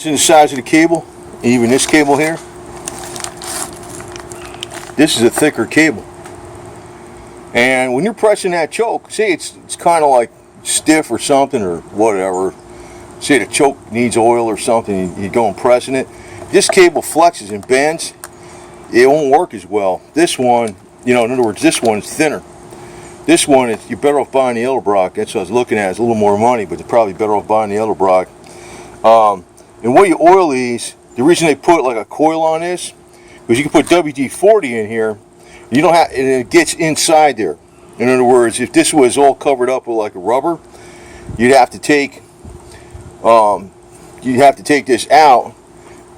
In the size of the cable, even this cable here, this is a thicker cable, and when you're pressing that choke, see it's kind of like stiff or something or whatever. Say the choke needs oil or something, you go and pressing it, this cable flexes and bends, it won't work as well. This one, in other words, this one is thinner. This one, you're better off buying the Edelbrock. That's what I was looking at. It's a little more money, but you're probably better off buying the Edelbrock. And when you oil these, the reason they put like a coil on this, because you can put WD-40 in here, you don't have, and it gets inside there. In other words, if this was all covered up with like a rubber, you'd have to take this out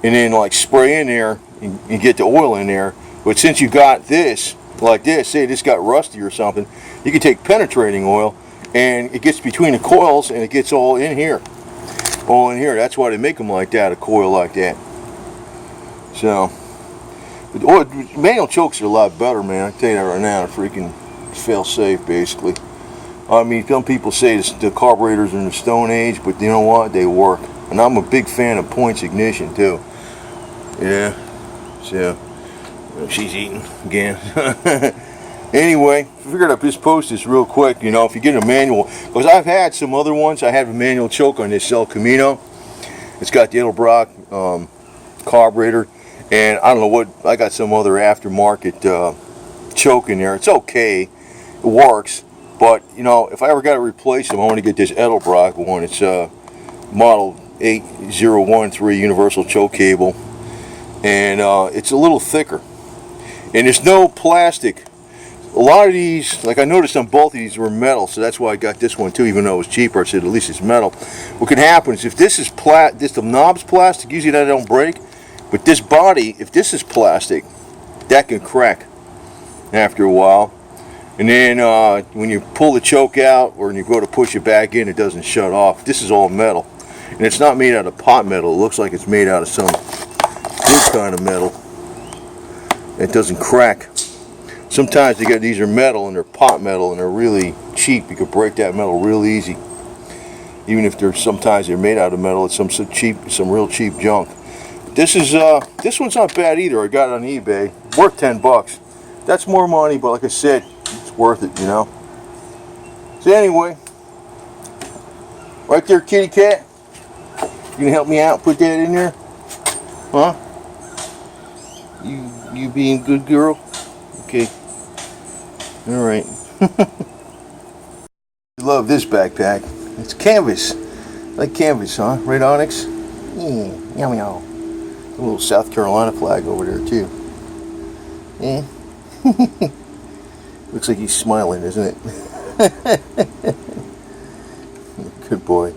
and then like spray in there and get the oil in there. But since you got this like this, say this got rusty or something, you can take penetrating oil and it gets between the coils and it gets all in here. All in here. That's why they make them like that, a coil like that. So, but manual chokes are a lot better, man. I tell you that right now. They're freaking fail safe, basically. I mean, some people say the carburetors are in the Stone Age, but you know what? They work. And I'm a big fan of points ignition too. Yeah. So, she's eating again. Anyway, I figured I'd just post this real quick, if you get a manual, because I've had some other ones. I have a manual choke on this El Camino. It's got the Edelbrock carburetor, and I don't know what, I got some other aftermarket choke in there. It's okay, it works, but if I ever got to replace them, I want to get this Edelbrock one. It's model 8013 universal choke cable, and it's a little thicker, and there's no plastic. A lot of these, like I noticed on both of these, were metal, so that's why I got this one too, even though it was cheaper. I said at least it's metal. What can happen is if this is the knob's plastic, usually that don't break, but this body, if this is plastic, that can crack after a while. And then when you pull the choke out or when you go to push it back in, it doesn't shut off. This is all metal, and it's not made out of pot metal. It looks like it's made out of some good kind of metal. It doesn't crack. Sometimes these are metal and they're pot metal and they're really cheap. You could break that metal real easy. Even if sometimes they're made out of metal, it's some real cheap junk. This one's not bad either. I got it on eBay. Worth $10. That's more money, but like I said, it's worth it, So anyway, right there, kitty cat. You gonna help me out? Put that in there, huh? You being good girl? Okay. All right. Love this backpack. It's canvas. Like canvas, huh? Red onyx. Yeah. Meow meow. A little South Carolina flag over there too. Yeah. Looks like he's smiling, isn't it? Good boy.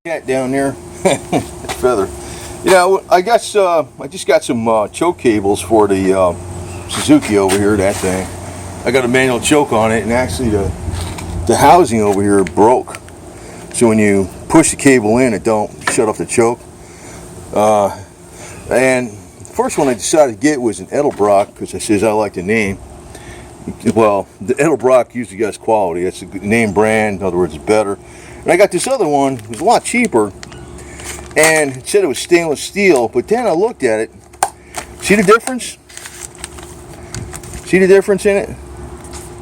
Cat down there. Feather. I guess I just got some choke cables for the Suzuki over here, that thing. I got a manual choke on it, and actually the housing over here broke. So when you push the cable in, it don't shut off the choke. And the first one I decided to get was an Edelbrock, because I says I like the name. Well, the Edelbrock usually has quality. That's a good name brand. In other words, it's better. And I got this other one. It was a lot cheaper, and it said it was stainless steel. But then I looked at it. See the difference? See the difference in it?